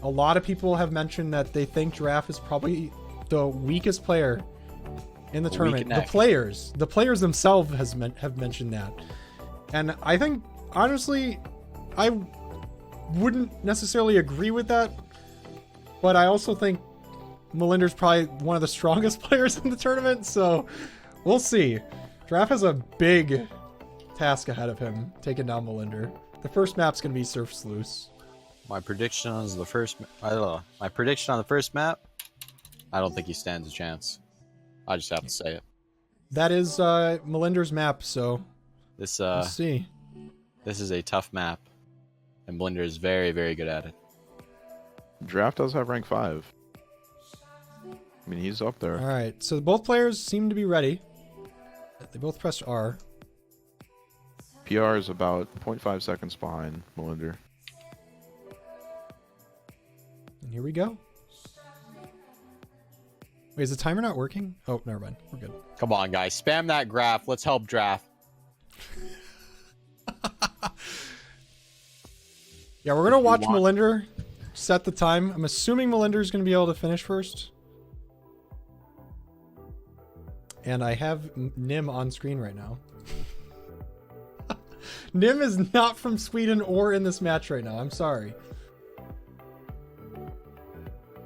A lot of people have mentioned that they think Draph is probably the weakest player in the tournament. The players themselves have mentioned that. And I think, honestly, I wouldn't necessarily agree with that. But I also think Melinder's probably one of the strongest players in the tournament. So we'll see. Draph has a big task ahead of him, taking down Melinder. The first map's going to be Surf Sluice. My prediction on the first map, I don't think he stands a chance. I just have to say it. That is Melinder's map, so This we'll see. This is a tough map, and Blender is very, very good at it. Draph does have rank 5. I mean, he's up there. All right, so both players seem to be ready. They both pressed R. PR is about 0.5 seconds behind Melinder. And here we go. Wait, is the timer not working? Oh, never mind. We're good. Come on, guys. Spam that graph. Let's help Draph. Yeah, we're going to watch Melinder set the time. I'm assuming Melinder is going to be able to finish first. And I have Nim on screen right now. Nim is not from Sweden or in this match right now. I'm sorry.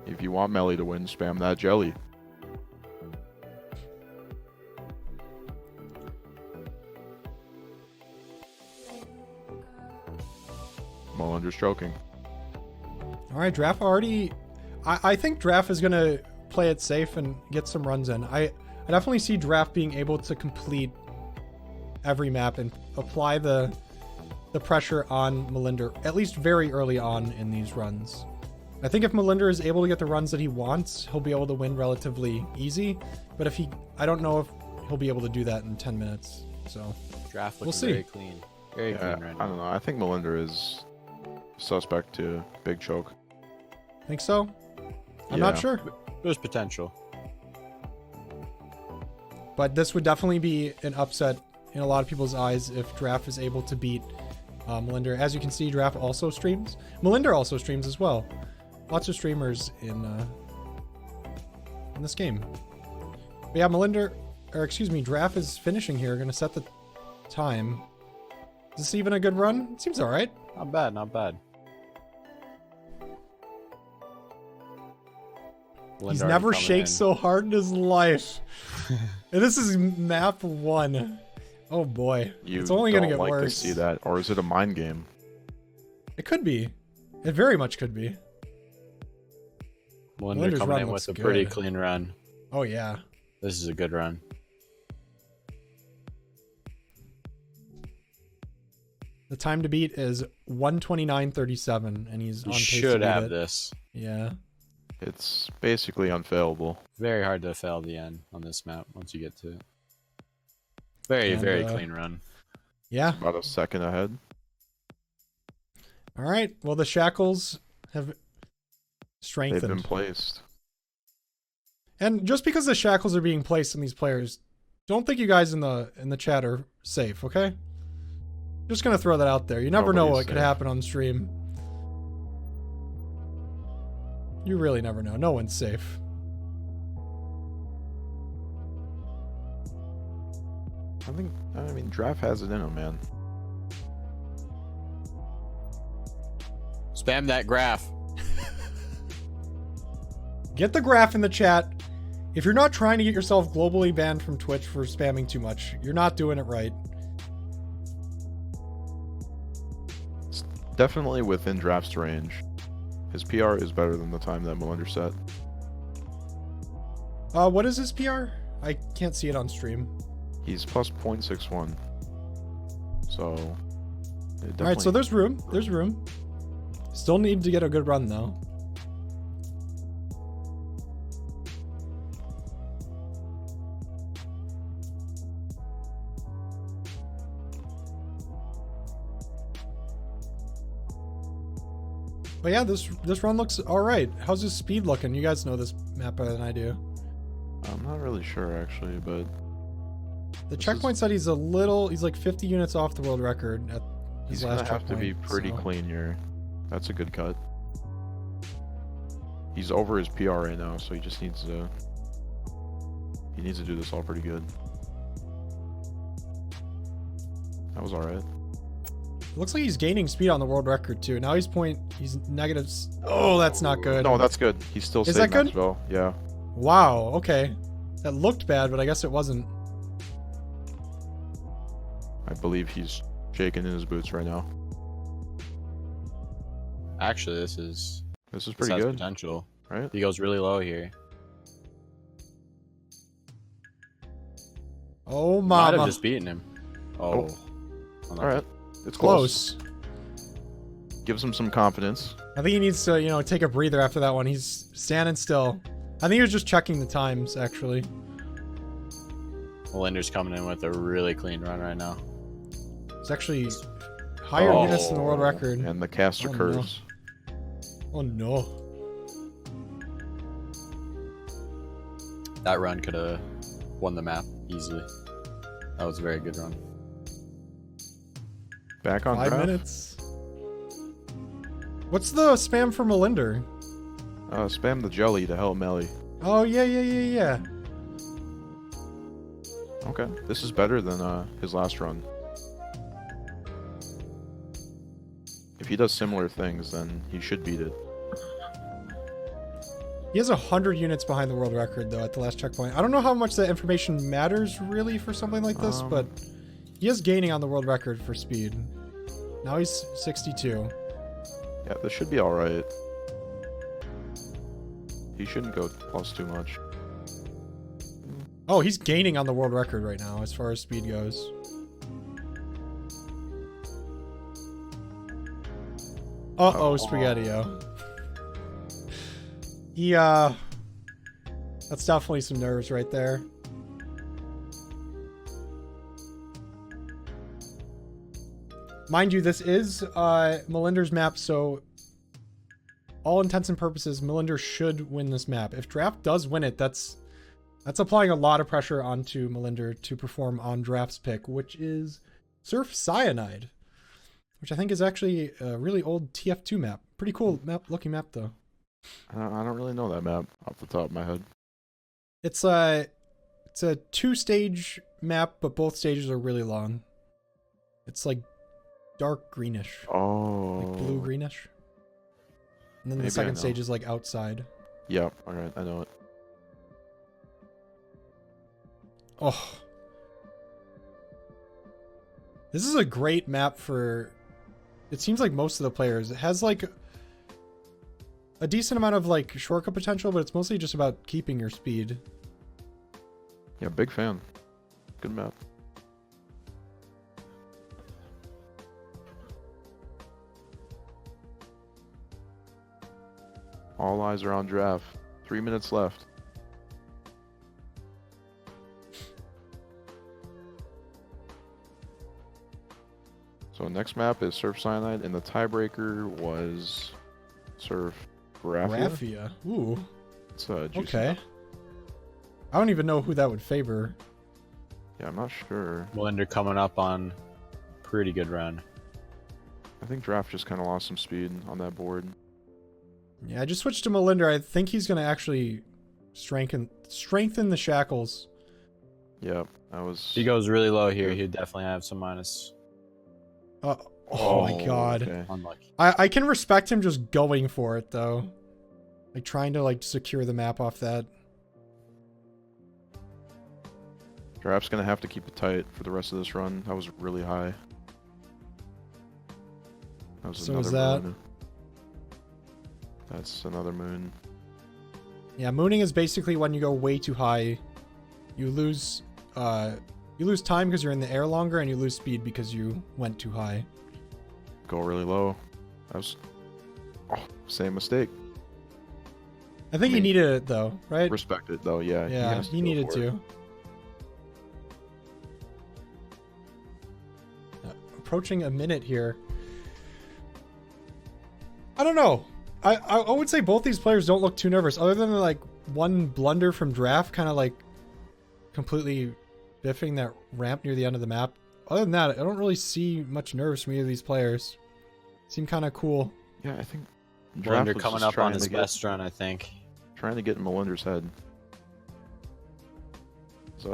If you want Melly to win, spam that jelly. Melinder's stroking. All right, Draph already... I think Draph is going to play it safe and get some runs in. I definitely see Draph being able to complete every map and apply the pressure on Melinder, at least very early on in these runs. I think if Melinder is able to get the runs that he wants, he'll be able to win relatively easy. But if I don't know if he'll be able to do that in 10 minutes. So Draph we'll see. Very clean. Very clean right now. I don't know. I think Melinder is suspect to big choke. Think so? I'm not sure. There's potential. But this would definitely be an upset in a lot of people's eyes if Draph is able to beat Melinder. As you can see, Draph also streams. Melinder also streams as well. Lots of streamers in this game. But yeah, Draph is finishing here. Going to set the time. Is this even a good run? It seems all right. Not bad, not bad. He's never shaked so hard in his life. And this is map 1. Oh boy. It's only going to get like worse. To see that, or is it a mind game? It could be. It very much could be. Melinder coming in with a pretty clean run. Oh yeah. This is a good run. The time to beat is 1:29:37, and he's on pace to beat should have it. this. Yeah. It's basically unfailable. Very hard to fail the end on this map once you get to it. Very clean run. Yeah. About a second ahead. All right. Well, the shackles have strengthened. They've been placed. And just because the shackles are being placed on these players, don't think you guys in the chat are safe, okay? Just gonna throw that out there. You never know what could happen on stream. You really never know. No one's safe. I mean, Draph has it in him, man. Spam that graph. Get the graph in the chat. If you're not trying to get yourself globally banned from Twitch for spamming too much, you're not doing it right. It's definitely within Draph's range. His PR is better than the time that Melinder set. What is his PR? I can't see it on stream. He's plus 0.61. So... Alright, so there's room. There's room. Still need to get a good run, though. But yeah, this run looks alright. How's his speed looking? You guys know this map better than I do. I'm not really sure, actually, but... The checkpoint said he's like 50 units off the world record at his last checkpoint. He's gonna have to be pretty clean here. That's a good cut. He's over his PR right now, so he just needs to do this all pretty good. That was alright. Looks like he's gaining speed on the world record too. Now he's negative. Oh, that's not good. No, that's good. He's still Is saved that good? Maxwell. Yeah. Wow, okay. That looked bad, but I guess it wasn't. I believe he's shaking in his boots right now. Actually, this is pretty has good, potential. right? He goes really low here. Oh, Might have mama. just beaten him. Oh. All right. It's close. Close. Gives him some confidence. I think he needs to, you know, take a breather after that one. He's standing still. I think he was just checking the times, actually. Melinder's coming in with a really clean run right now. It's actually higher units than the world record. And the caster curves. Oh no. That run could have won the map easily. That was a very good run. Back on 5 Draph. minutes. What's the spam for Melinder? Spam the jelly to help Melly. Oh, yeah. Okay, this is better than his last run. If he does similar things, then he should beat it. He has 100 units behind the world record, though, at the last checkpoint. I don't know how much that information matters, really, for something like this, but he is gaining on the world record for speed. Now he's 62. Yeah, this should be alright. He shouldn't go plus too much. Oh, he's gaining on the world record right now, as far as speed goes. Uh-oh, Spaghetti-O. Yeah. That's definitely some nerves right there. Mind you, this is Melinder's map, so all intents and purposes, Melinder should win this map. If Draph does win it, that's applying a lot of pressure onto Melinder to perform on Draph's pick, which is Surf Cyanide, which I think is actually a really old TF2 map. Pretty cool looking map, though. I don't really know that map off the top of my head. It's a 2-stage map, but both stages are really long. It's like dark greenish. Oh. Like blue greenish. And then Maybe the second stage is like outside. Yep, alright, I know it. Oh. This is a great map for... It seems like most of the players. It has like a decent amount of like shortcut potential, but it's mostly just about keeping your speed. Yeah, big fan. Good map. All eyes are on Draph. 3 minutes left. So next map is Surf Cyanide, and the tiebreaker was Surf Raffia. Ooh. It's Juxtapo. Okay. I don't even know who that would favor. Yeah, I'm not sure. Melinder coming up on pretty good run. I think Draph just kind of lost some speed on that board. Yeah, I just switched to Melinder. I think he's going to actually strengthen the shackles. Yeah, that was... If he goes really low here, he'd definitely have some minus. Oh my god. Okay. Unlucky. I can respect him just going for it, though. Like, trying to, like, secure the map off that. Draph's gonna have to keep it tight for the rest of this run. That was really high. That was So another was that. moon. That's another moon. Yeah, mooning is basically when you go way too high. You lose time because you're in the air longer, and you lose speed because you went too high. Go really low. That was... Oh, same mistake. I think he needed it, though, right? Respect it, though, yeah. Yeah, has he go needed for it. to. Approaching a minute here. I don't know. I would say both these players don't look too nervous, other than like one blunder from Draph, kind of like completely biffing that ramp near the end of the map. Other than that, I don't really see much nerves from either of these players. Seem kind of cool. Yeah, I think Draph Melinder was coming just up on trying his to get- best run, I think. Trying to get in Melinder's head. It's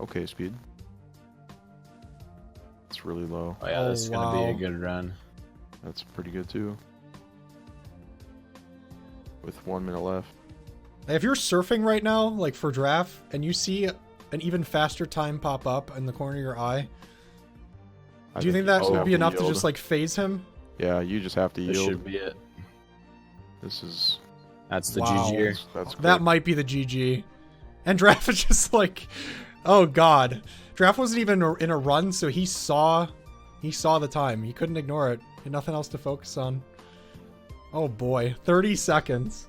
okay speed. It's really low. Oh yeah, Oh, this is gonna be a wow. good run. That's pretty good too. With 1 minute left. If you're surfing right now, like for Draph, and you see an even faster time pop up in the corner of your eye, do you think that would be enough to just like phase him? Yeah, you just have to This yield. should be it. This is That's the Wow. GG. that's That quick. might be the GG. And Draph is just like, oh god. Draph wasn't even in a run, so he saw the time. He couldn't ignore it. He had nothing else to focus on. Oh boy, 30 seconds.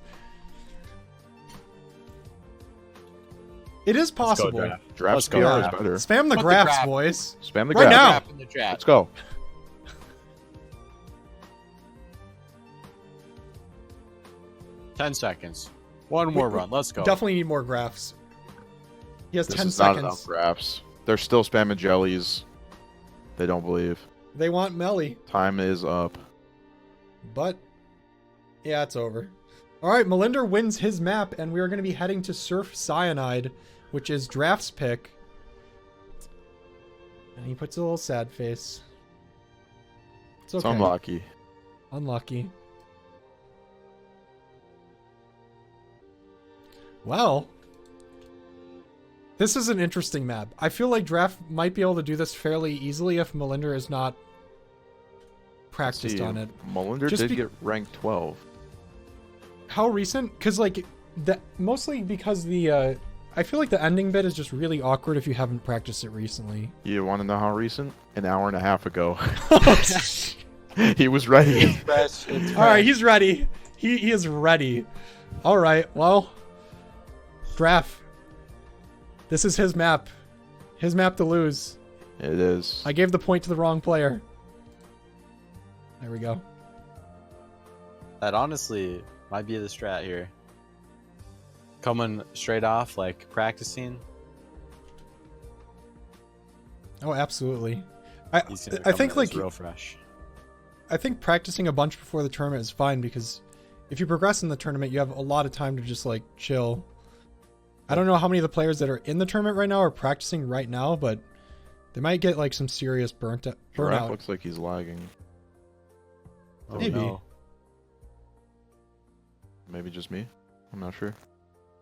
It is possible. Let's Draft's go, PR Draph. is better. Spam the Put the graphs, graph. boys. Spam the Right graph. now. Draph in the chat. Let's go. 10 seconds. One more run. Let's go. Definitely need more graphs. He has This 10 is not seconds. enough graphs. They're still spamming jellies. They don't believe. They want Melly, Time is up. but yeah, it's over. All right, Melinder wins his map, and we are going to be heading to Surf Cyanide, which is Draft's pick. And he puts a little sad face. It's okay. It's unlucky. Unlucky. Well, this is an interesting map. I feel like Draph might be able to do this fairly easily if Melinder is not practiced See, on it. Melinder Just did get ranked 12. How recent? Because like mostly because the I feel like the ending bit is just really awkward if you haven't practiced it recently. You want to know how recent? An hour and a half ago. He was ready. All right, he's ready. He is ready. All right, well, Draph. This is his map. His map to lose. It is. I gave the point to the wrong player. There we go. That honestly might be the strat here. Coming straight off, like practicing. Oh, absolutely. He's gonna I come think in as like real fresh. I think practicing a bunch before the tournament is fine because if you progress in the tournament, you have a lot of time to just like chill. I don't know how many of the players that are in the tournament right now are practicing right now, but they might get like some serious Draph burnout. looks like he's lagging. Oh, maybe. no. Maybe just me. I'm not sure.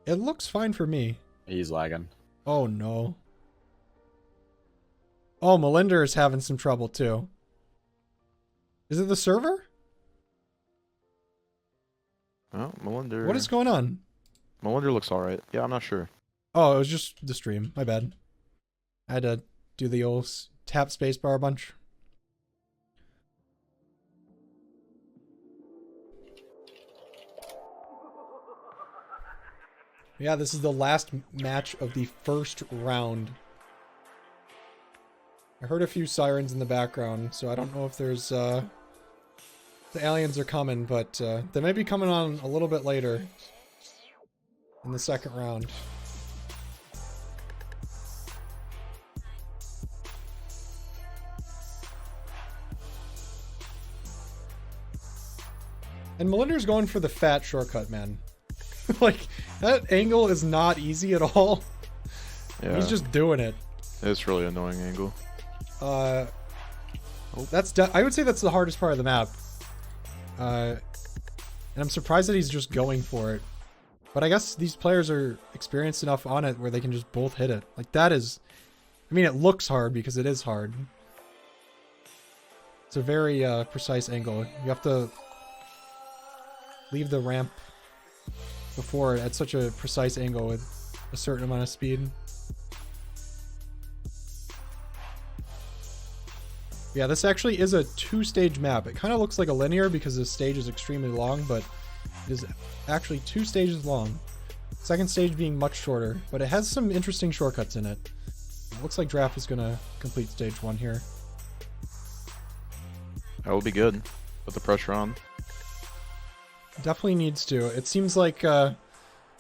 It looks fine for me. He's lagging. Oh no. Oh, Melinder is having some trouble too. Is it the server? Oh, Melinder. What is going on? Melinder looks alright. Yeah, I'm not sure. Oh, it was just the stream. My bad. I had to do the old tap spacebar a bunch. Yeah, this is the last match of the first round. I heard a few sirens in the background, so I don't know if there's, the aliens are coming, but, they may be coming on a little bit later in the second round. And Melinder's going for the fat shortcut, man. Like, that angle is not easy at all. Yeah. He's just doing it. It's really annoying angle. I would say that's the hardest part of the map. And I'm surprised that he's just going for it. But I guess these players are experienced enough on it where they can just both hit it. Like, that is... I mean, it looks hard because it is hard. It's a very precise angle. You have to leave the ramp before it at such a precise angle with a certain amount of speed. Yeah, this actually is a two-stage map. It kind of looks like a linear because the stage is extremely long, but it is actually 2 stages long. Second stage being much shorter, but it has some interesting shortcuts in it. It looks like Draph is going to complete stage 1 here. That would be good. Put the pressure on. Definitely needs to. It seems like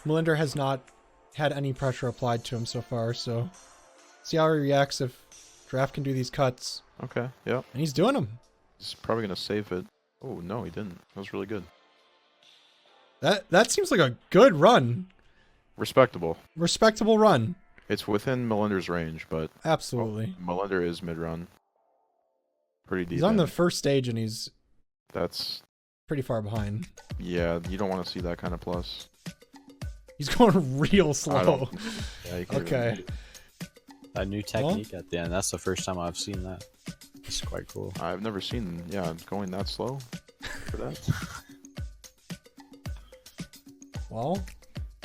Melinder has not had any pressure applied to him so far, so see how he reacts if Draph can do these cuts. Okay, yep. And he's doing them. He's probably going to save it. Oh, no, he didn't. That was really good. That seems like a good run. Respectable. Respectable run. It's within Melinder's range, but absolutely. Melinder is mid-run. Pretty deep. He's on the first stage and he's pretty far behind. Yeah, you don't want to see that kind of plus. He's going real slow. Yeah, you can okay. A new technique at the end. That's the first time I've seen that. It's quite cool. I've never seen, going that slow for that. Well,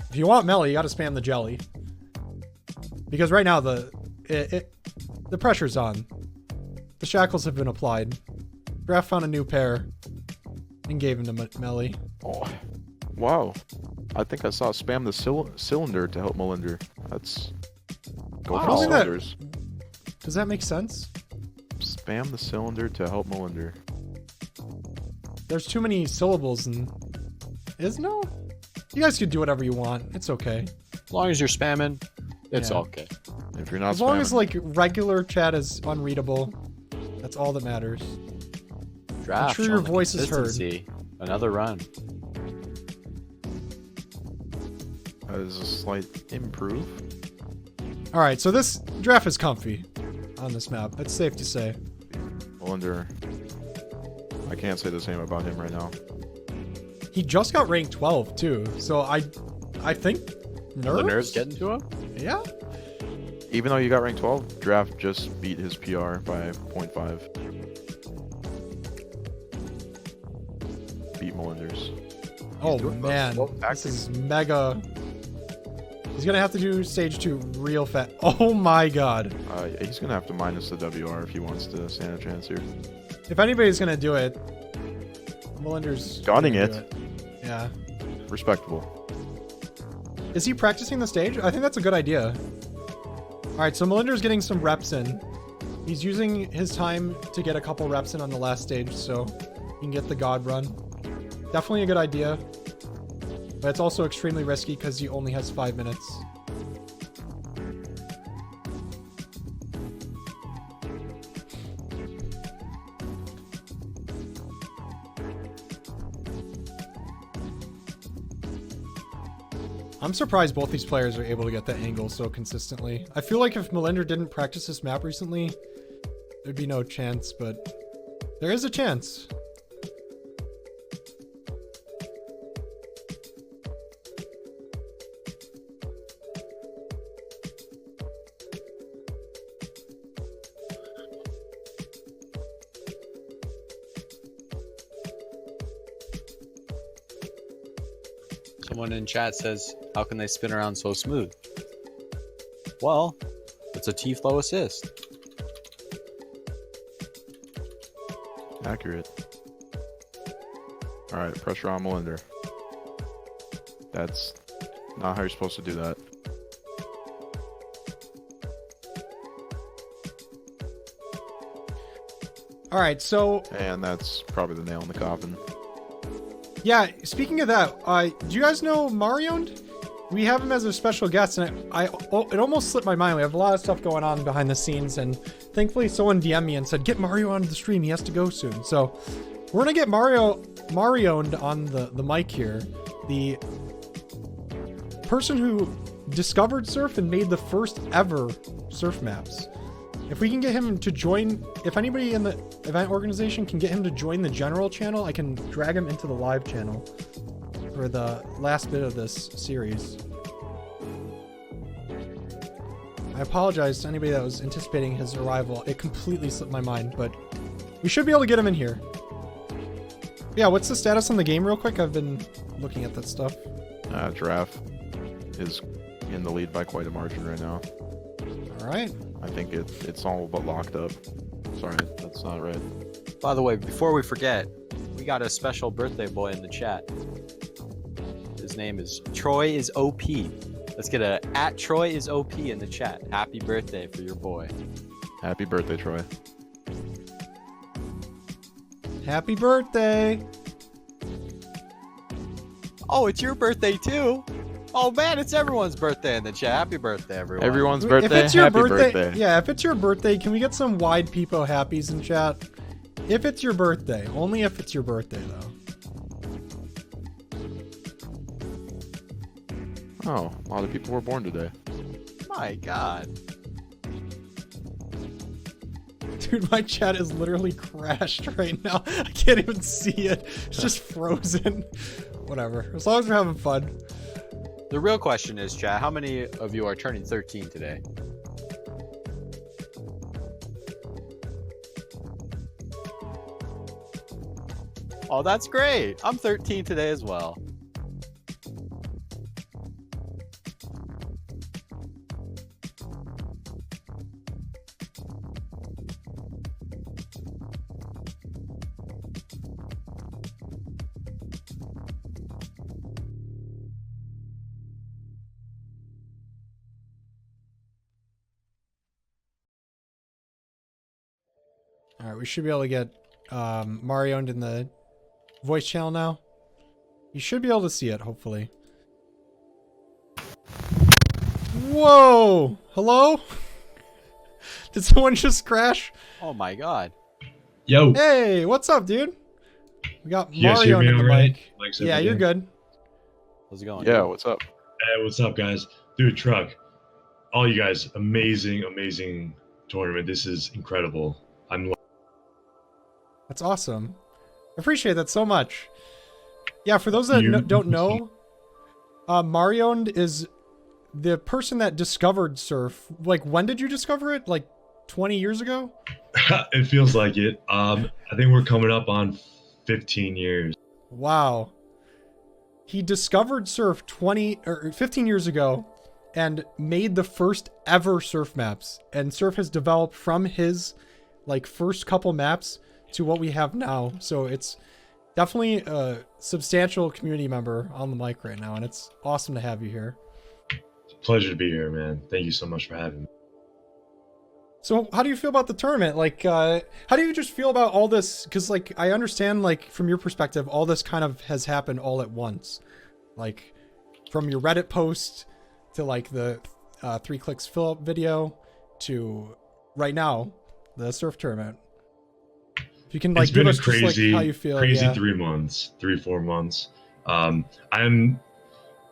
if you want melee, you got to spam the jelly. Because right now the pressure's on. The shackles have been applied. Draph found a new pair and gave him to melee. Oh, wow. I think I saw spam the cylinder to help Melinder. That's... Go for cylinders. Does that make sense? Spam the cylinder to help Melinder. There's too many syllables and... No? You guys can do whatever you want. It's okay. As long as you're spamming, it's okay. If you're not as long as like regular chat is unreadable, that's all that matters. Draph, I'm sure your voice is heard. Another run. That is a slight improve. Alright, so this Draph is comfy on this map. It's safe to say. Melinder. I can't say the same about him right now. He just got ranked 12 too, so I think nerves? The nerves getting to him? Yeah. Even though you got ranked 12, Draph just beat his PR by 0.5. Beat Melinder's. Oh man, this is mega. He's gonna have to do stage 2 real fast. Oh my god. He's gonna have to minus the WR if he wants to stand a chance here. If anybody's gonna do it, Melinder's gunning it. Yeah. Respectable. Is he practicing the stage? I think that's a good idea. Alright, so Melinder's getting some reps in. He's using his time to get a couple reps in on the last stage so he can get the god run. Definitely a good idea. But it's also extremely risky because he only has 5 minutes. I'm surprised both these players are able to get that angle so consistently. I feel like if Melinder didn't practice this map recently, there'd be no chance, but there is a chance. Someone in chat says, how can they spin around so smooth? Well, it's a T-flow assist. Accurate. Alright, pressure on Melinder. That's not how you're supposed to do that. Alright, so... And that's probably the nail in the coffin. Yeah, speaking of that, do you guys know Mariowned? We have him as a special guest, and it almost slipped my mind. We have a lot of stuff going on behind the scenes, and thankfully someone DM'd me and said, get Mario onto the stream, he has to go soon. So, we're gonna get Mariowned on the mic here. The person who discovered surf and made the first ever surf maps. If we can get him to join, if anybody in the event organization can get him to join the general channel, I can drag him into the live channel for the last bit of this series. I apologize to anybody that was anticipating his arrival. It completely slipped my mind, but we should be able to get him in here. Yeah, what's the status on the game real quick? I've been looking at that stuff. Draph is in the lead by quite a margin right now. Alright. I think it's all but locked up. Sorry, that's not right. By the way, before we forget, we got a special birthday boy in the chat. His name is Troy is OP. Let's get a @Troy is OP in the chat. Happy birthday for your boy. Happy birthday, Troy. Happy birthday! Oh, it's your birthday too? Oh man, it's everyone's birthday in the chat. Happy birthday, everyone. Everyone's birthday, if it's your happy birthday. Yeah, if it's your birthday, can we get some wide peepo happies in chat? If it's your birthday. Only if it's your birthday, though. Oh, a lot of people were born today. My God. Dude, my chat is literally crashed right now. I can't even see it. It's just frozen. Whatever. As long as we're having fun. The real question is, chat, how many of you are turning 13 today? Oh, that's great. I'm 13 today as well. All right, we should be able to get Mariowned in the voice channel now. You should be able to see it, hopefully. Whoa! Hello? Did someone just crash? Oh my God. Yo. Hey, what's up, dude? We got You guys hear Mariowned me in the all right? mic. Mike's Yeah, over you're there. good. How's it going? Yeah, what's up? Hey, what's up, guys? Dude, Truck. All you guys, amazing, amazing tournament. This is incredible. I'm That's awesome. I appreciate that so much. Yeah, for those that You- don't know, Mariowned is the person that discovered surf. Like, when did you discover it? Like 20 years ago? it feels like it. I think we're coming up on 15 years. Wow. He discovered surf 15 years ago and made the first ever surf maps. And surf has developed from his like first couple maps to what we have now. So it's definitely a substantial community member on the mic right now, and it's awesome to have you here. It's a pleasure to be here, man. Thank you so much for having me. So how do you feel about the tournament? Like, how do you just feel about all this? Because, like, I understand, like, from your perspective, all this kind of has happened all at once. Like, from your Reddit post to, like, the 3 clicks fill up video to right now, the surf tournament. If you can, like, It's been give a us just, like, how you feel. crazy Yeah. 4 months. I'm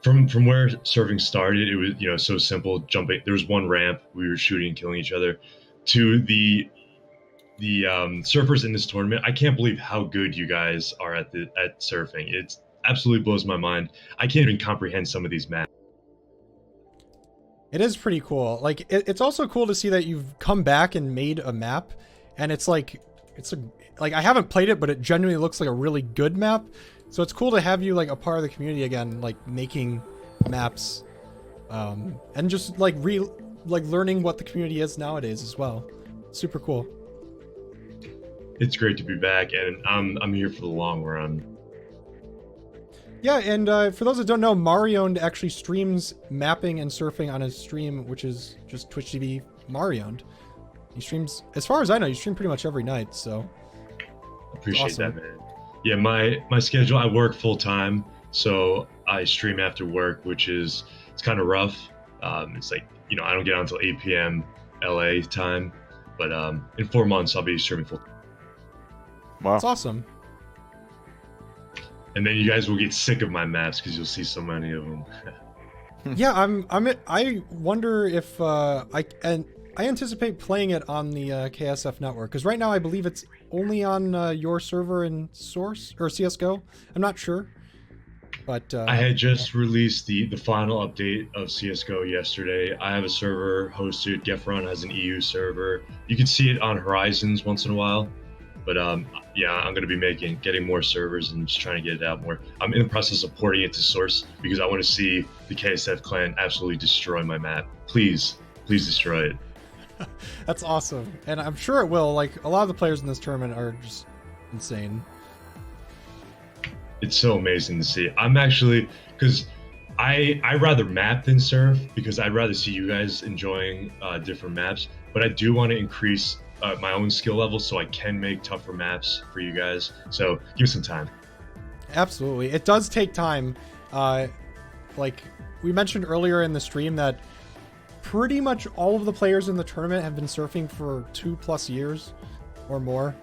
from where surfing started. It was so simple. Jumping. There was one ramp. We were shooting, killing each other. To the surfers in this tournament. I can't believe how good you guys are at surfing. It absolutely blows my mind. I can't even comprehend some of these maps. It is pretty cool. Like, it's also cool to see that you've come back and made a map, and it's like, like, I haven't played it, but it genuinely looks like a really good map. So it's cool to have you, like, a part of the community again, like, making maps, and just, like, learning what the community is nowadays as well. Super cool. It's great to be back, and I'm here for the long run. Yeah, and for those that don't know, Mariowned actually streams mapping and surfing on his stream, which is just Twitch TV Mariowned. He streams, as far as I know, you stream pretty much every night, so. Appreciate Awesome. that, man. Yeah, my schedule, I work full time, so I stream after work, it's kind of rough. It's like, I don't get out until 8 p.m. LA time, but in 4 months I'll be streaming full. Wow. It's awesome. And then you guys will get sick of my maps because you'll see so many of them. Yeah, I wonder if I anticipate playing it on the KSF network, because right now I believe it's only on your server in Source or CS:GO. I'm not sure, but I had just released the final update of CS:GO yesterday. I have a server hosted. Gefron has an EU server. You can see it on Horizons once in a while, but yeah, I'm gonna be getting more servers and just trying to get it out more. I'm in the process of porting it to Source because I want to see the KSF clan absolutely destroy my map. Please destroy it. that's awesome, and I'm sure it will. Like, a lot of the players in this tournament are just insane. It's so amazing to see. I'm actually, because I rather map than surf because I'd rather see you guys enjoying different maps. But I do want to increase my own skill level so I can make tougher maps for you guys. So give me some time. Absolutely, it does take time. Like we mentioned earlier in the stream, that pretty much all of the players in the tournament have been surfing for 2+ years or more.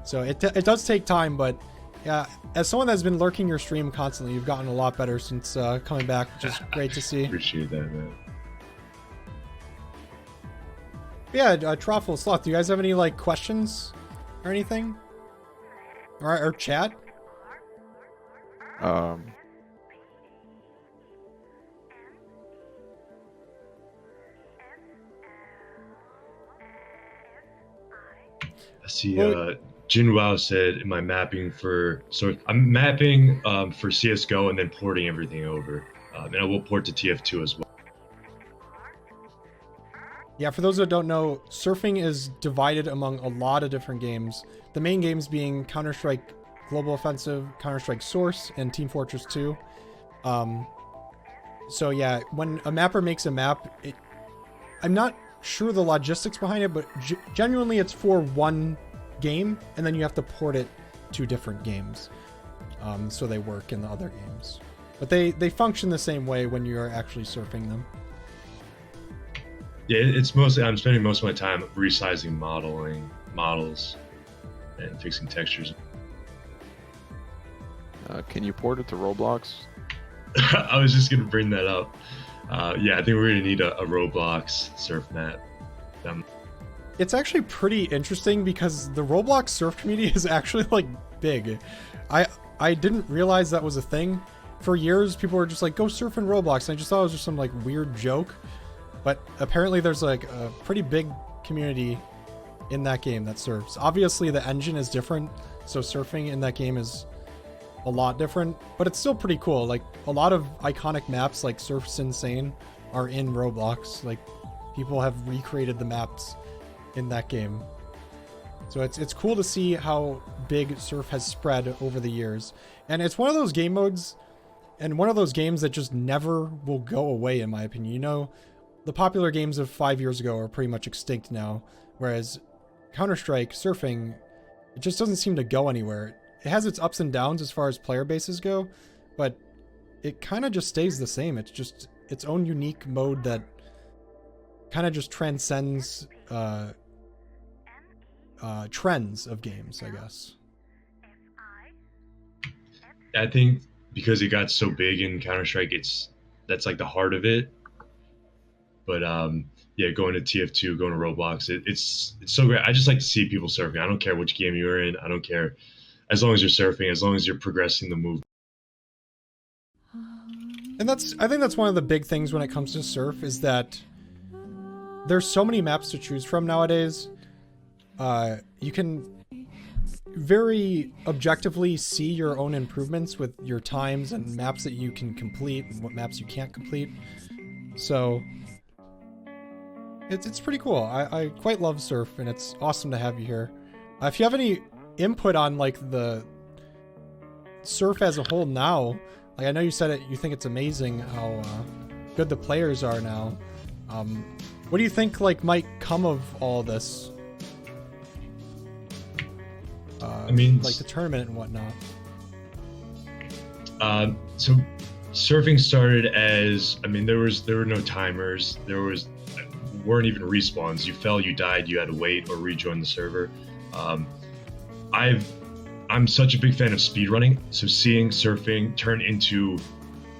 So it does take time, but Yeah, as someone that's been lurking your stream constantly, you've gotten a lot better since coming back, which is great to see. Appreciate that, man. Yeah, Troflecopter, Sloth, do you guys have any like questions or anything? Or chat? I see. Jinwao said, "Am I mapping for?" So I'm mapping for CS:GO and then porting everything over, and I will port to TF2 as well. Yeah, for those that don't know, surfing is divided among a lot of different games. The main games being Counter-Strike Global Offensive, Counter-Strike Source, and Team Fortress 2. So yeah, when a mapper makes a map, I'm not sure the logistics behind it, but genuinely it's for one game, and then you have to port it to different games, so they work in the other games. But they function the same way when you're actually surfing them. Yeah, it's mostly I'm spending most of my time resizing models and fixing textures. Can you port it to Roblox? I was just gonna bring that up. Yeah, I think we're gonna need a Roblox surf map. It's actually pretty interesting because the Roblox surf community is actually like big. I didn't realize that was a thing. For years, people were just like, go surf in Roblox. And I just thought it was just some like weird joke. But apparently there's like a pretty big community in that game that surfs. Obviously the engine is different, so surfing in that game is a lot different, but it's still pretty cool. Like a lot of iconic maps like Surf's Insane are in Roblox. Like people have recreated the maps in that game. So it's cool to see how big surf has spread over the years. And it's one of those game modes and one of those games that just never will go away, in my opinion. You know, the popular games of 5 years ago are pretty much extinct now, whereas Counter-Strike surfing, it just doesn't seem to go anywhere. It has its ups and downs as far as player bases go, but it kind of just stays the same. It's just its own unique mode that kind of just transcends trends of games, I guess. I think because it got so big in Counter-Strike, that's like the heart of it. But yeah, going to TF2, going to Roblox, it's so great. I just like to see people surfing. I don't care which game you're in. I don't care. As long as you're surfing, as long as you're progressing the move. And I think that's one of the big things when it comes to surf is that there's so many maps to choose from nowadays. You can very objectively see your own improvements with your times and maps that you can complete and what maps you can't complete. So it's pretty cool. I quite love surf, and it's awesome to have you here. If you have any input on like the surf as a whole now, like I know you said it, you think it's amazing how good the players are now. What do you think like might come of all this? I mean, like the tournament and whatnot. So surfing started as, I mean, there were no timers. There weren't even respawns. You fell, you died, you had to wait or rejoin the server. I'm such a big fan of speedrunning, so seeing surfing turn into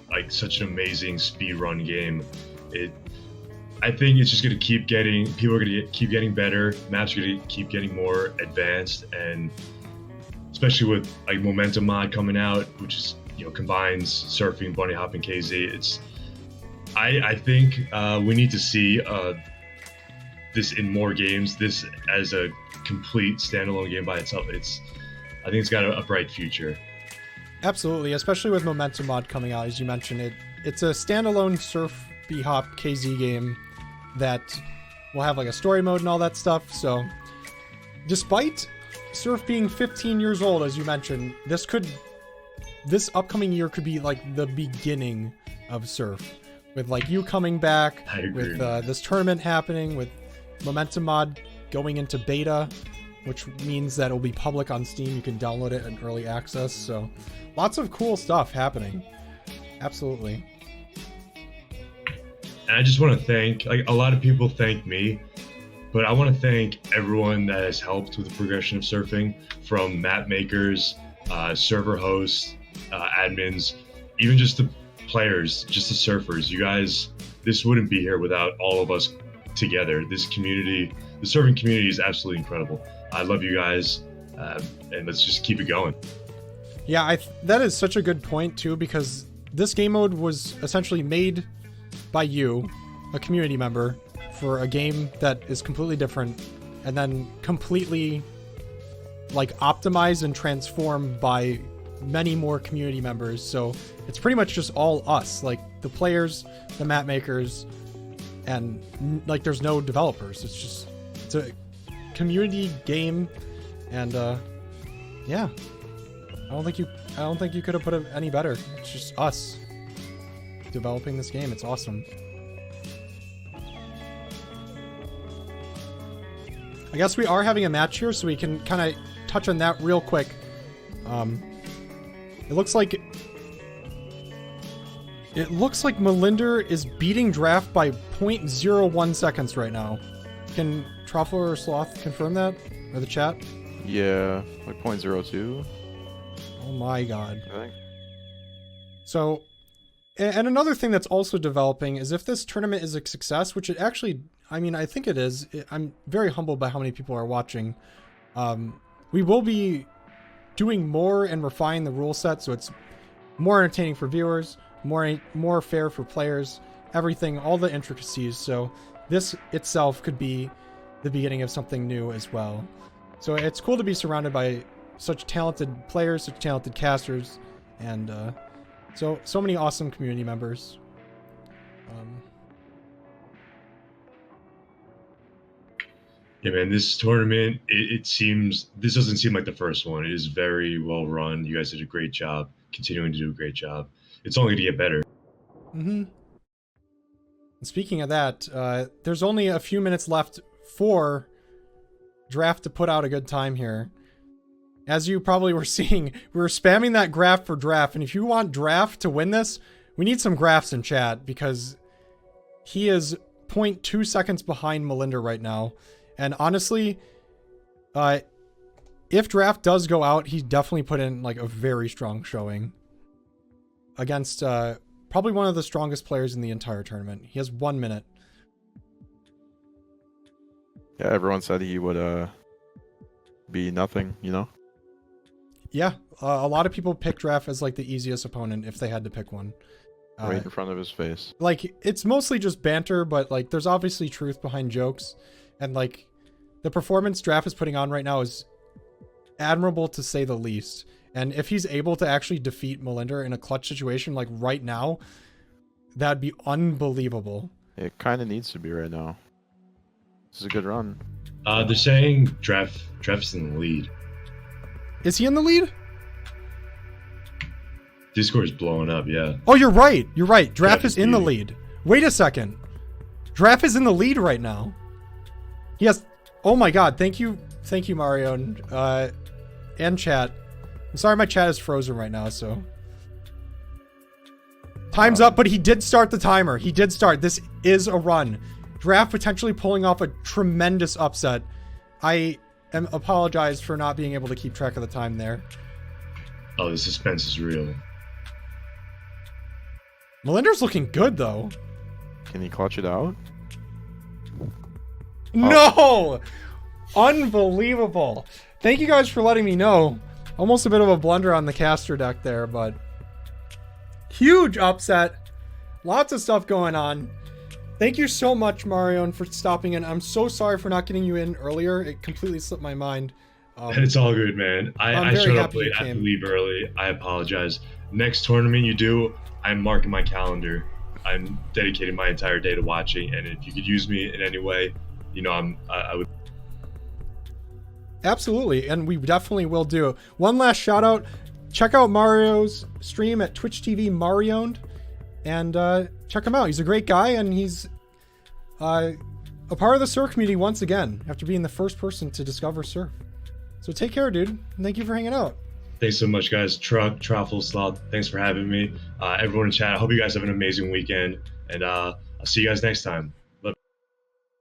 like such an amazing speedrun game, I think it's just gonna keep getting, people are gonna keep getting better, maps are gonna keep getting more advanced, and especially with like Momentum mod coming out, which is, you know, combines surfing, bunny hopping, KZ. I think we need to see this in more games. This as a complete standalone game by itself. I think it's got a bright future. Absolutely, especially with Momentum mod coming out, as you mentioned. It's a standalone surf, b-hop, KZ game that will have like a story mode and all that stuff. So despite surf being 15 years old, as you mentioned, this upcoming year could be like the beginning of surf, with like you coming back, with this tournament happening, with Momentum mod going into beta, which means that it'll be public on Steam. You can download it in early access. So lots of cool stuff happening. Absolutely. And I just want to thank, like, a lot of people thank me, but I want to thank everyone that has helped with the progression of surfing, from map makers server hosts, admins, even just the players, just the surfers. You guys, this wouldn't be here without all of us together. This community, the surfing community, is absolutely incredible. I love you guys, and let's just keep it going. Yeah, that is such a good point too, because this game mode was essentially made by you, a community member, for a game that is completely different, and then completely like optimized and transformed by many more community members. So it's pretty much just all us, like the players, the map makers, and like there's no developers. It's a community game, and yeah, I don't think you could have put it any better. It's just us developing this game. It's awesome. I guess we are having a match here, so we can kind of touch on that real quick. It looks like Melinder is beating Draph by 0.01 seconds right now. Can Troflecopter or Sloth confirm that, or the chat? Yeah, like 0.02. Oh my god. I think. So, and another thing that's also developing is if this tournament is a success, which it actually, I mean, I think it is. I'm very humbled by how many people are watching. We will be doing more and refine the rule set so it's more entertaining for viewers, more fair for players, everything, all the intricacies. So this itself could be the beginning of something new as well. So it's cool to be surrounded by such talented players, such talented casters, and so many awesome community members. Yeah, man, this tournament, this doesn't seem like the first one. It is very well run. You guys did a great job, continuing to do a great job. It's only going to get better. Mm-hmm. And speaking of that, there's only a few minutes left for Draph to put out a good time here. As you probably were seeing, we were spamming that graph for Draph, and if you want Draph to win this, we need some graphs in chat, because he is 0.2 seconds behind Melinder right now. And honestly, if Draph does go out, he definitely put in like a very strong showing against probably one of the strongest players in the entire tournament. He has 1 minute. Yeah, everyone said he would be nothing, you know? Yeah, a lot of people pick Draph as like the easiest opponent if they had to pick one. Right in front of his face. Like, it's mostly just banter, but like there's obviously truth behind jokes. And like the performance Draph is putting on right now is admirable to say the least. And if he's able to actually defeat Melinder in a clutch situation like right now, that'd be unbelievable. It kind of needs to be right now. This is a good run. They're saying Draph's in the lead. Is he in the lead? Discord is blowing up, yeah. Oh, you're right. You're right. Draph is in the lead. Wait a second. Draph is in the lead right now. He has... Oh my god. Thank you, Mariowned. And chat. I'm sorry my chat is frozen right now, so... Time's up, but he did start the timer. He did start. This is a run. Draph potentially pulling off a tremendous upset. I apologize for not being able to keep track of the time there. Oh, the suspense is real. Melinder's looking good, though. Can he clutch it out? No! Unbelievable. Thank you guys for letting me know. Almost a bit of a blunder on the caster deck there, but... Huge upset. Lots of stuff going on. Thank you so much, Mariowned, for stopping in. I'm so sorry for not getting you in earlier. It completely slipped my mind. It's all good, man. I showed up late. I had to leave early. I apologize. Next tournament you do, I'm marking my calendar. I'm dedicating my entire day to watching, and if you could use me in any way, you know, I would. Absolutely, and we definitely will do. One last shout out. Check out Mario's stream at Twitch TV Mariowned, and check him out. He's a great guy, and he's a part of the surf community once again after being the first person to discover surf. So take care, dude. Thank you for hanging out. Thanks so much, guys. Truk, Truffle, Sloth, thanks for having me. Everyone in chat, I hope you guys have an amazing weekend, and I'll see you guys next time.